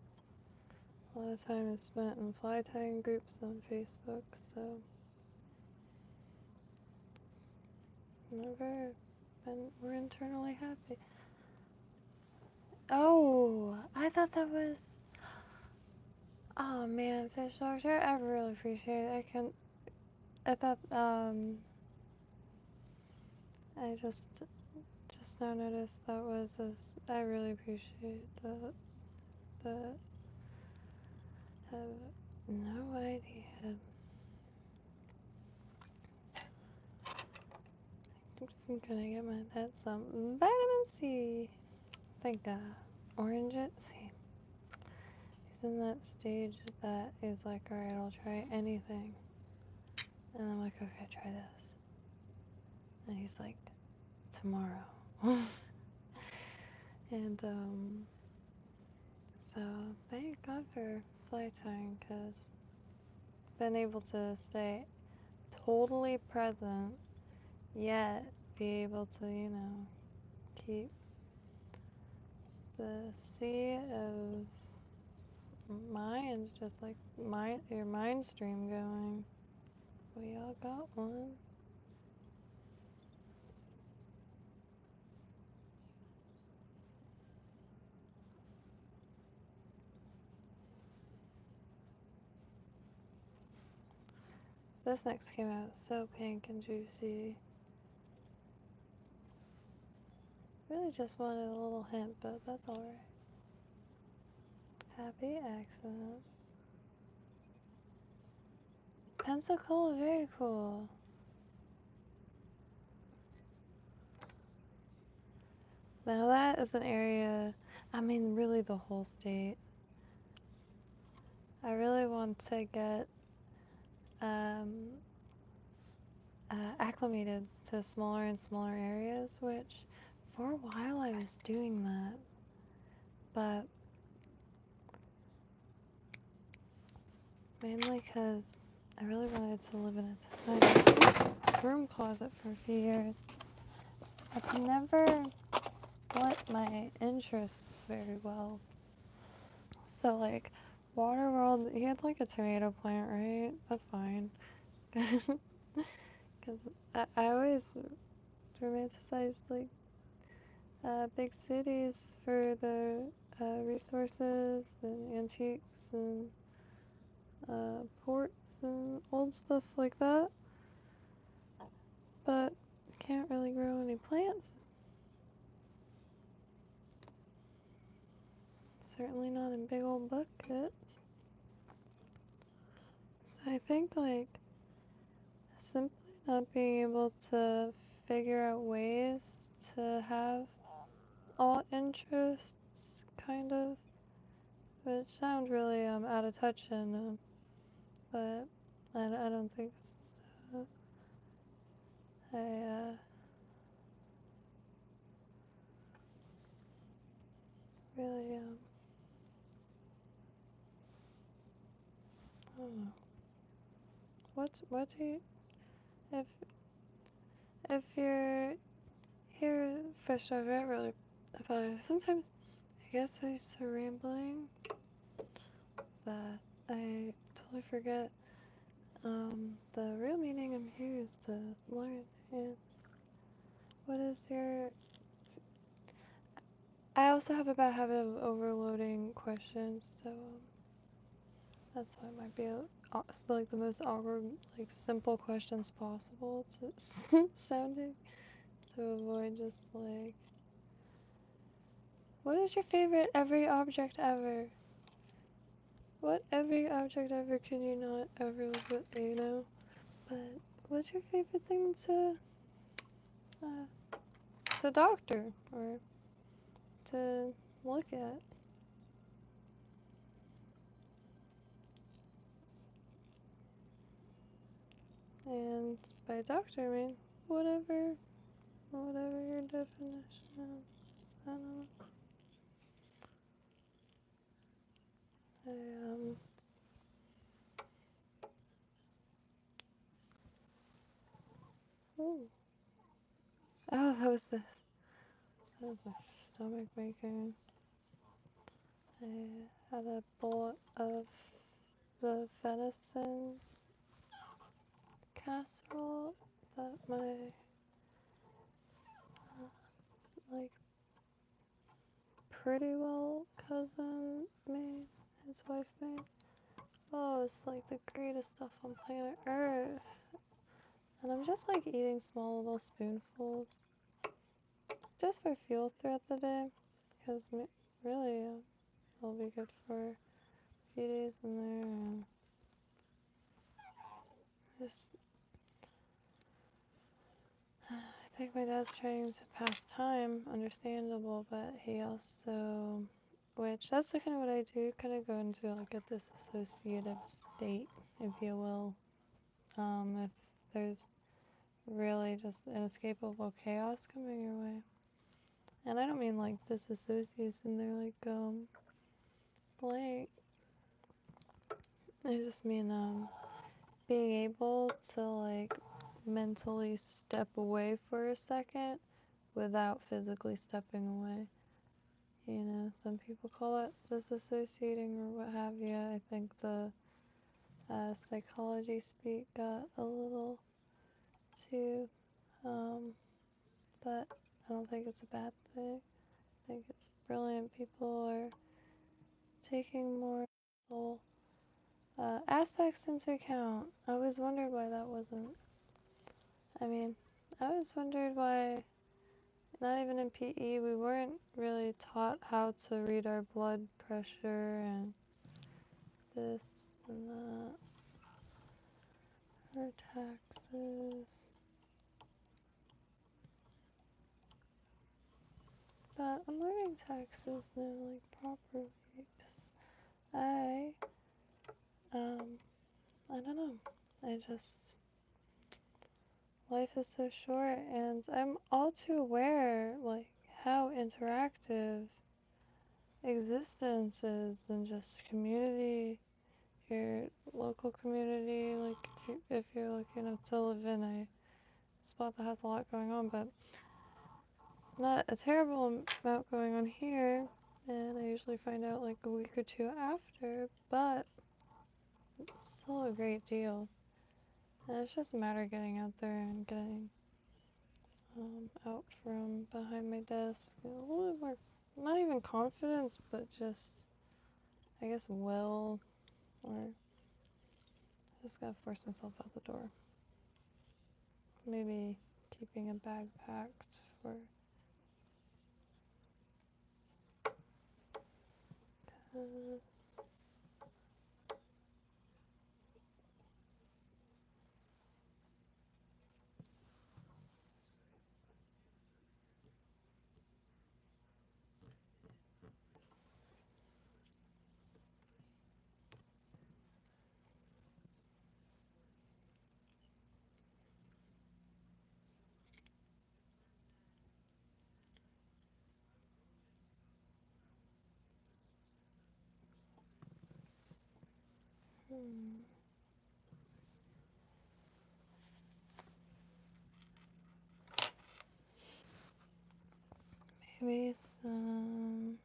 a lot of time is spent in fly tying groups on Facebook, so never been more internally happy. Oh, I thought that was. Oh man, Fish Doctor, I really appreciate it. I thought, I just now noticed that was this. I really appreciate the, have no idea. I'm gonna get my dad some vitamin C. Thank God. Orange it. See, he's in that stage that is like, alright, I'll try anything. And I'm like, okay, try this. And he's like, tomorrow. And, so thank God for fly tying, because I've been able to stay totally present, yet be able to, you know, keep the sea of mind, just like your mind stream going. We all got one. This next came out so pink and juicy. Really just wanted a little hint, but that's alright. Happy accident. Pensacola, very cool. Now that is an area, I mean really the whole state. I really want to get acclimated to smaller and smaller areas, which for a while I was doing that, but mainly because I really wanted to live in a tiny broom closet for a few years. I've never split my interests very well. So like, Waterworld, he had like a tomato plant, right? That's fine. Because I always romanticized like big cities for the resources and antiques and ports and old stuff like that. But can't really grow any plants. Certainly not in big old buckets. I think, like, simply not being able to figure out ways to have all interests, kind of, which sound really out of touch and but I don't think so. I really I don't know. What do you, if you're here, first off, I really apologize. Sometimes I guess I'm so rambling that I totally forget. The real meaning I'm here is to learn. And what is your? I also have a bad habit of overloading questions, so that's why it might be like the most awkward, like simple questions possible to sounding, to avoid just like, what is your favorite every object ever? What every object ever can you not ever look at, you know? But what's your favorite thing to doctor or to look at? And by doctor, I mean whatever your definition is. I don't know. I oh, that was this. That was my stomach making. I had a bowl of the venison casserole that my like pretty well cousin made, his wife made. Oh, it's like the greatest stuff on planet Earth. And I'm just like eating small little spoonfuls just for fuel throughout the day, because really it'll be good for a few days in there. And just, I think my dad's trying to pass time, understandable, but he also, which that's the kind of what I do, kind of go into like a disassociative state, if you will. If there's really just inescapable chaos coming your way. And I don't mean like disassociation, they're like blank. I just mean being able to like mentally step away for a second without physically stepping away. You know, some people call it disassociating or what have you. I think the psychology speak got a little too, but I don't think it's a bad thing. I think it's brilliant. People are taking more aspects into account. I always wondered why that wasn't. I mean, I always wondered why, not even in PE, we weren't really taught how to read our blood pressure and this and that. Our taxes. But I'm learning taxes now, like, properly. 'Cause I don't know. I just, life is so short, and I'm all too aware, like, how interactive existence is, and just community, your local community, like, if you're lucky enough to live in a spot that has a lot going on, but not a terrible amount going on here, and I usually find out like a week or two after, but it's still a great deal. And it's just a matter of getting out there and getting out from behind my desk. A little bit more, not even confidence, but just, I guess, will, or just gotta force myself out the door. Maybe keeping a bag packed for, Maybe some.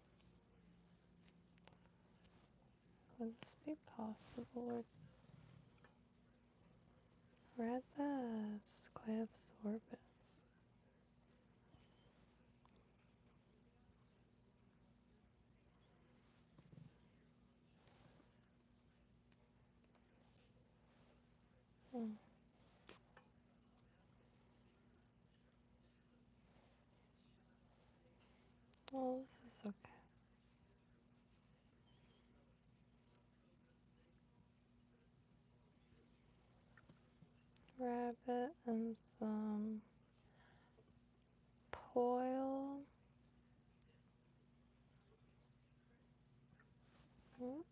Would this be possible? Read this. Quite absorbent. Well, this is okay. Rabbit and some Poil. Mm,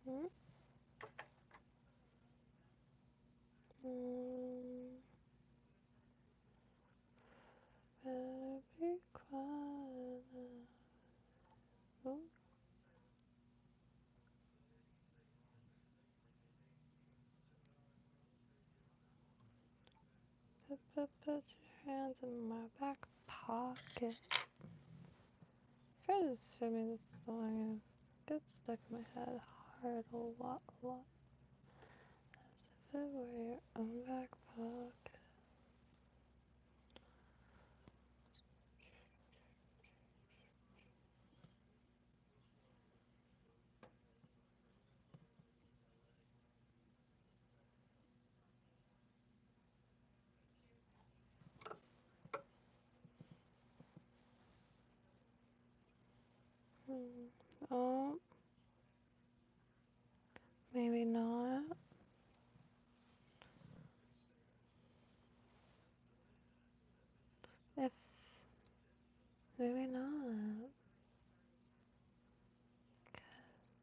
mm, mm. Better be quiet. Oh, put your hands in my back pocket. Fred just showed me this song and it gets stuck in my head hard a lot. As if it were your own back pocket. Oh, maybe not. If maybe not. Because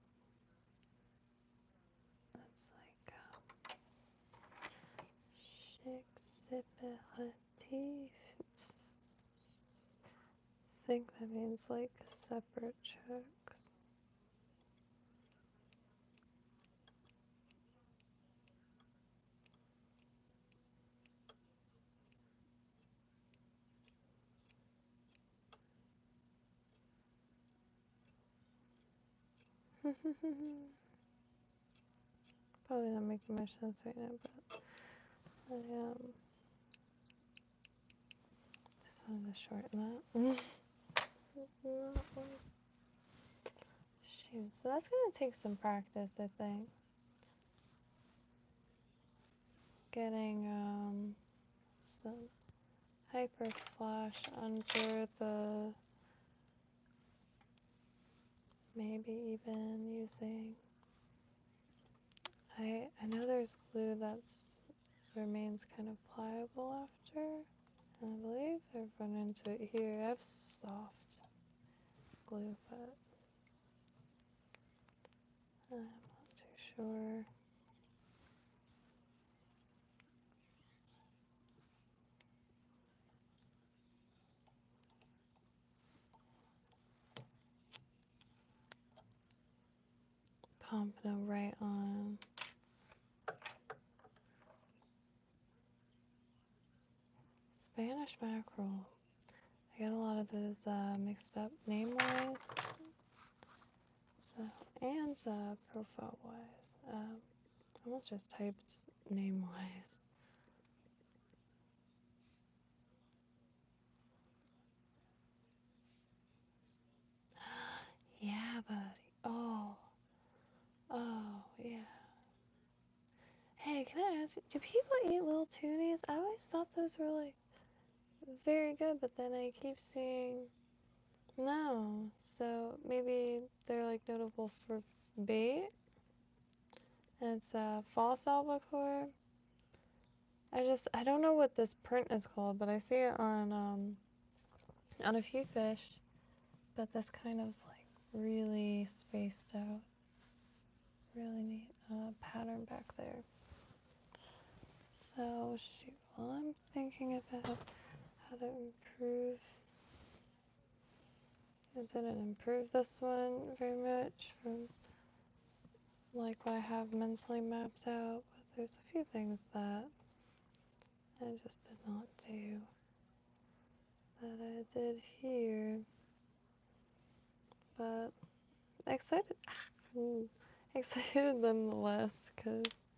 it's like Shakespeare. I think that means like separate checks. Probably not making much sense right now, but I just wanted to shorten that. Shoot, so that's gonna take some practice, I think. Getting some hyper flash under the, maybe even using, I know there's glue that's remains kind of pliable after, and I believe I've run into it here. I have soft glue, but I'm not too sure. Pompano right on. Spanish mackerel. I get a lot of those mixed up name-wise, so, and profile-wise. Almost just typed name-wise. Yeah, buddy. Oh, yeah. Hey, can I ask you, do people eat little toonies? I always thought those were like very good, but then I keep seeing no. So maybe they're like notable for bait. And it's false albacore. I don't know what this print is called, but I see it on a few fish, but this kind of like really spaced out, really neat pattern back there. So shoot, while I'm thinking about how to improve It didn't improve this one very much from like what I have mentally mapped out, but there's a few things that I just did not do that I did here. But excited, excited nonetheless, because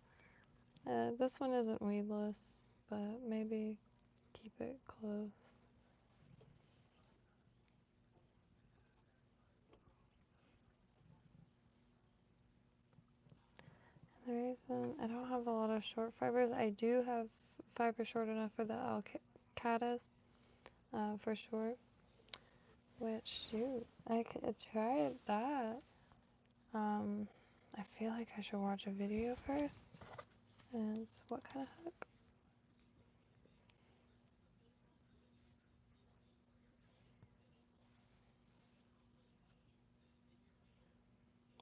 this one isn't weedless, but maybe keep it close. The reason I don't have a lot of short fibers, I do have fiber short enough for the alcatas, for sure. Which, shoot, I could try that. I feel like I should watch a video first. And what kind of hook?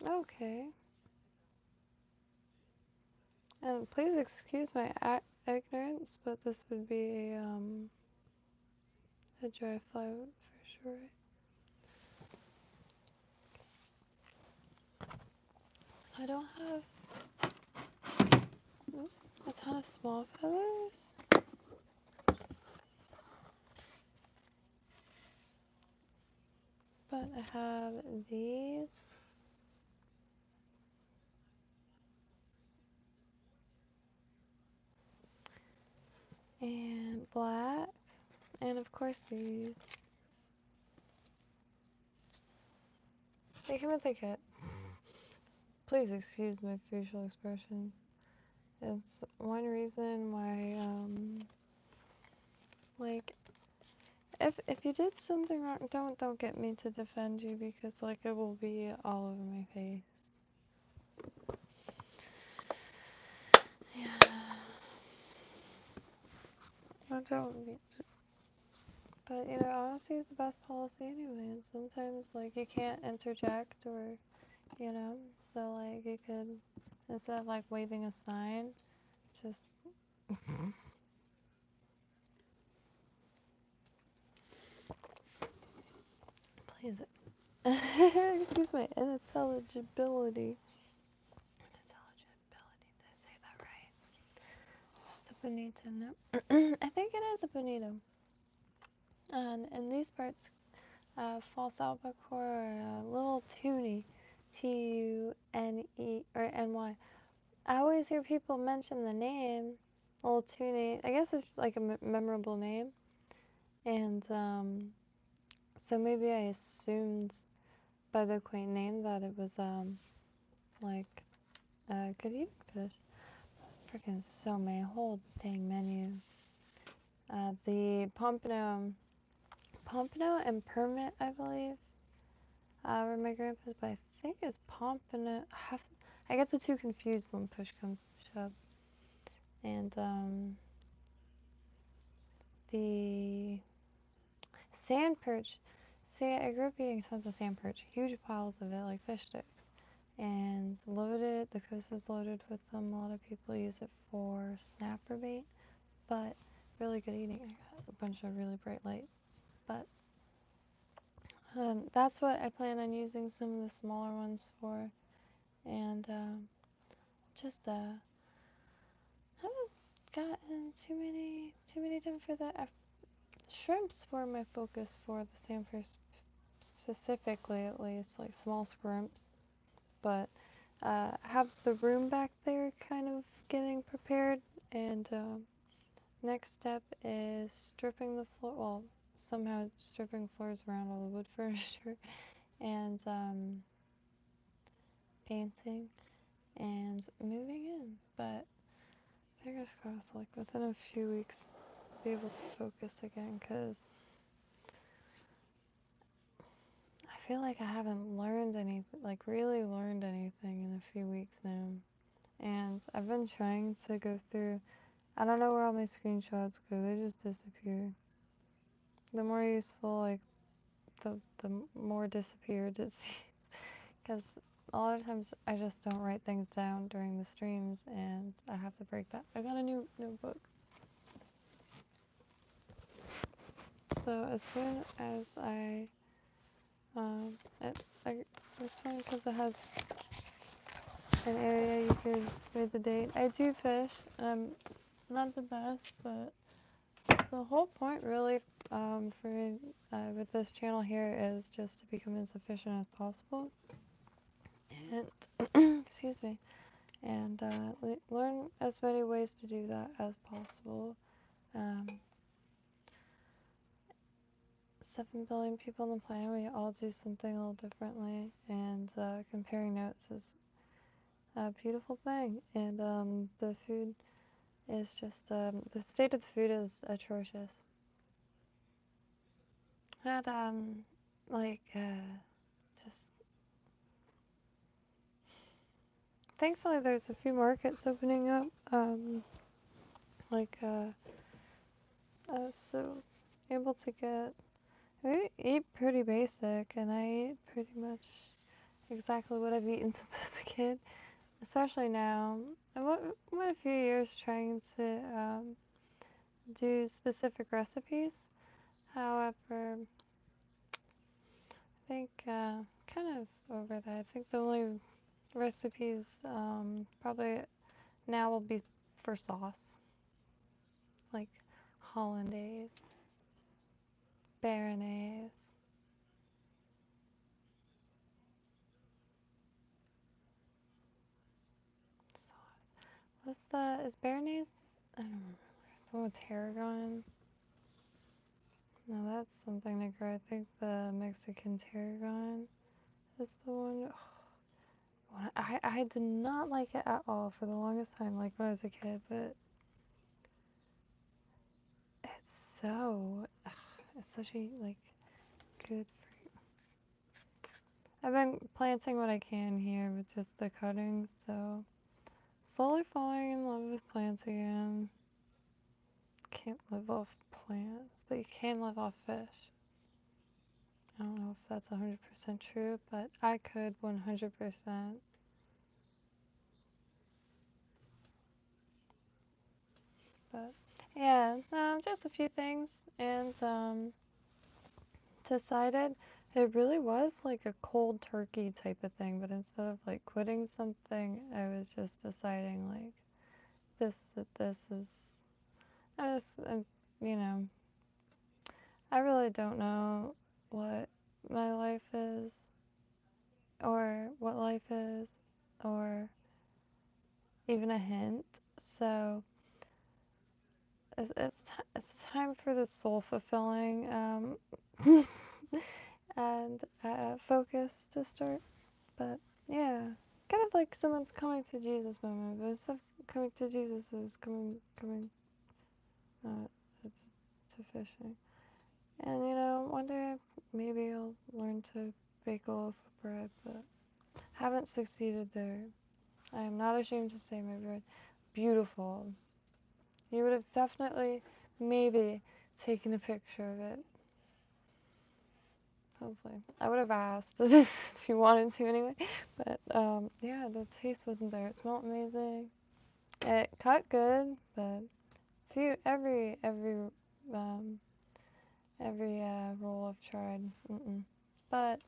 Okay. And please excuse my ignorance, but this would be a dry fly for sure. So I don't have a ton of small feathers. But I have these. And black. And of course these. They come with a kit. Please excuse my facial expression. It's one reason why, like, if you did something wrong, don't get me to defend you, because like it will be all over my face. Yeah. I don't mean to. But you know, honesty is the best policy anyway. And sometimes like you can't interject, or you know, so like you could, instead of like waving a sign, just please. Excuse my unintelligibility. Unintelligibility, did I say that right? It's a bonito, no? I think it is a bonito. And in these parts, false albacore, or little toonie, Tune or Ny. I always hear people mention the name, little toonie. I guess it's like a memorable name. And so maybe I assumed by the quaint name that it was like a good eating fish. Freaking so many, whole dang menu. The pompano and permit, I believe, were my grandpa's, but I think it's pompano. I get the two confused when push comes to shove. And the sand perch. See, I grew up eating tons of sand perch, huge piles of it, like fish sticks, and loaded. The coast is loaded with them. A lot of people use it for snapper bait, but really good eating. I got a bunch of really bright lights, but that's what I plan on using some of the smaller ones for, and just haven't gotten too many done for that. Shrimps were my focus for the sandfish specifically, at least, like small shrimps. But have the room back there kind of getting prepared, and next step is stripping the floor. Well, somehow stripping floors around all the wood furniture, and painting and moving in. But fingers crossed, like within a few weeks, be able to focus again, because I feel like I haven't learned anything, like really learned anything in a few weeks now. And I've been trying to go through, I don't know where all my screenshots go, they just disappear. The more useful, like, the more disappeared it seems. Because a lot of times I just don't write things down during the streams, and I have to break that. I got a new notebook. So as soon as I This one, because it has an area you could read the date. I do fish. Not the best, but the whole point really for with this channel here is just to become as efficient as possible. And excuse me, and learn as many ways to do that as possible. 7 billion people on the planet, we all do something a little differently, and comparing notes is a beautiful thing. And the food is just, the state of the food is atrocious. Had, just, thankfully there's a few markets opening up, so able to get, I eat pretty basic, and I eat pretty much exactly what I've eaten since I was a kid, especially now. I went a few years trying to do specific recipes. However, I think kind of over that. I think the only recipes probably now will be for sauce, like hollandaise, béarnaise. Sauce. Is béarnaise? I don't remember. The one with tarragon? No, that's something to grow. I think the Mexican tarragon is the one. I did not like it at all for the longest time, like when I was a kid, but it's such a, like, good fruit. I've been planting what I can here with just the cuttings, so slowly falling in love with plants again. Can't live off plants, but you can live off fish. I don't know if that's 100% true, but I could 100%. But yeah, just a few things, and decided it really was like a cold turkey type of thing, but instead of like quitting something, I was just deciding like this is, you know, I really don't know what my life is, or what life is, or even a hint. So it's time for the soul fulfilling and focus to start. But yeah, kind of like someone's coming to Jesus moment, but instead of coming to Jesus, is coming uh, to fishing. And one day maybe I'll learn to bake a loaf of bread, but haven't succeeded there. I am not ashamed to say my bread. Beautiful. You would have definitely, maybe, taken a picture of it. Hopefully. I would have asked if you wanted to anyway. But, yeah, the taste wasn't there. It smelled amazing. It cut good, but every roll I've tried. But,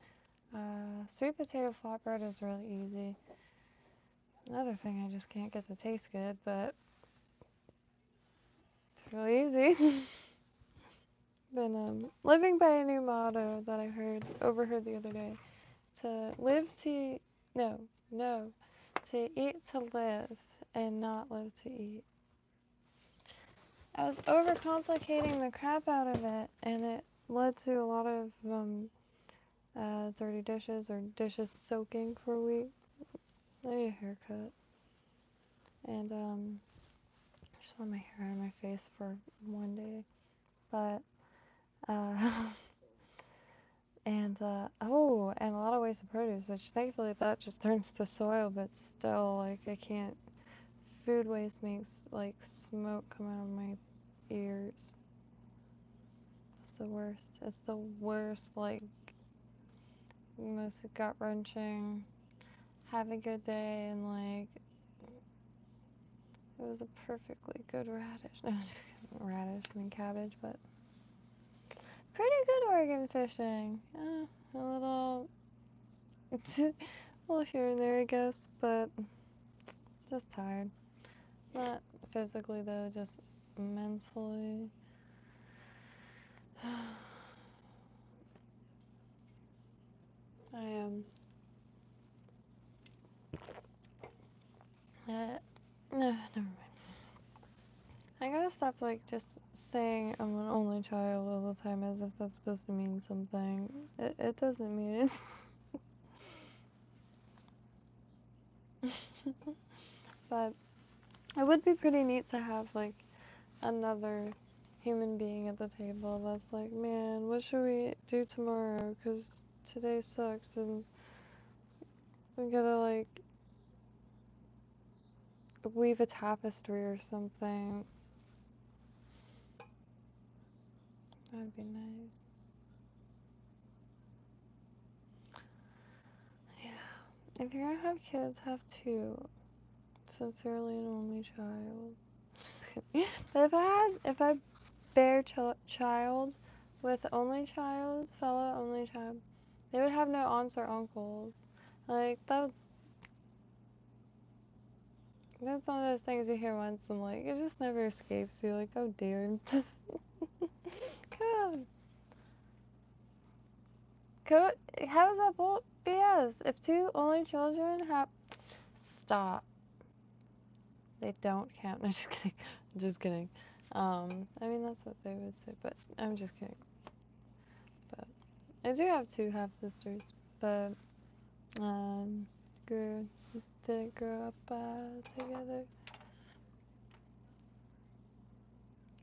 sweet potato flatbread is really easy. Another thing, I just can't get to taste good, but it's really easy. Been living by a new motto that I overheard the other day. To live to, no, to eat to live and not live to eat. I was overcomplicating the crap out of it, and it led to a lot of dirty dishes or dishes soaking for a week. I need a haircut, and I just want my hair out of my face for one day, but and and a lot of waste of produce, which thankfully that just turns to soil, but still, like, I can't. Food waste makes like smoke come out of my ears. It's the worst. It's the worst, like, most gut-wrenching. Have a good day, and like, it was a perfectly good radish. No, just kidding. Radish, I mean cabbage, but pretty good Oregon fishing. a little, a little here and there, I guess, but just tired. Not physically though, just mentally. I am. Never mind. I gotta stop like just saying I'm an only child all the time as if that's supposed to mean something. It doesn't mean it. But it would be pretty neat to have like another human being at the table that's like, man, what should we do tomorrow? 'Cause today sucks and we gotta like weave a tapestry or something. That'd be nice. Yeah. If you're gonna have kids, have two. Sincerely an only child. Just kidding. But if I bear child with only child, fellow only child, they would have no aunts or uncles. Like, that's one of those things you hear once and like, it just never escapes you. Like, oh dear. God. How is that BS? If two only children have. Stop. They don't count. No, just kidding. Just kidding. I mean, that's what they would say, but I'm just kidding. But I do have two half sisters, but didn't grow up together.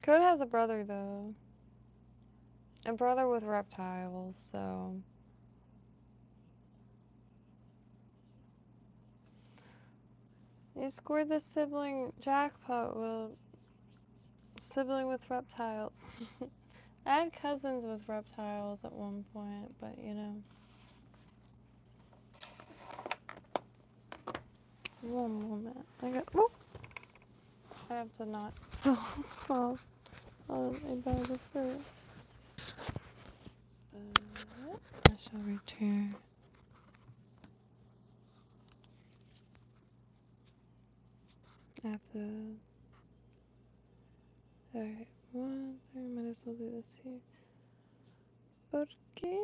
Code has a brother though, a brother with reptiles. So you scored the sibling jackpot with sibling with reptiles. I had cousins with reptiles at one point, but you know. One moment. I have to not fall on a bag of fruit. I shall return. I have to. Alright, might as well do this here. ¿Por qué?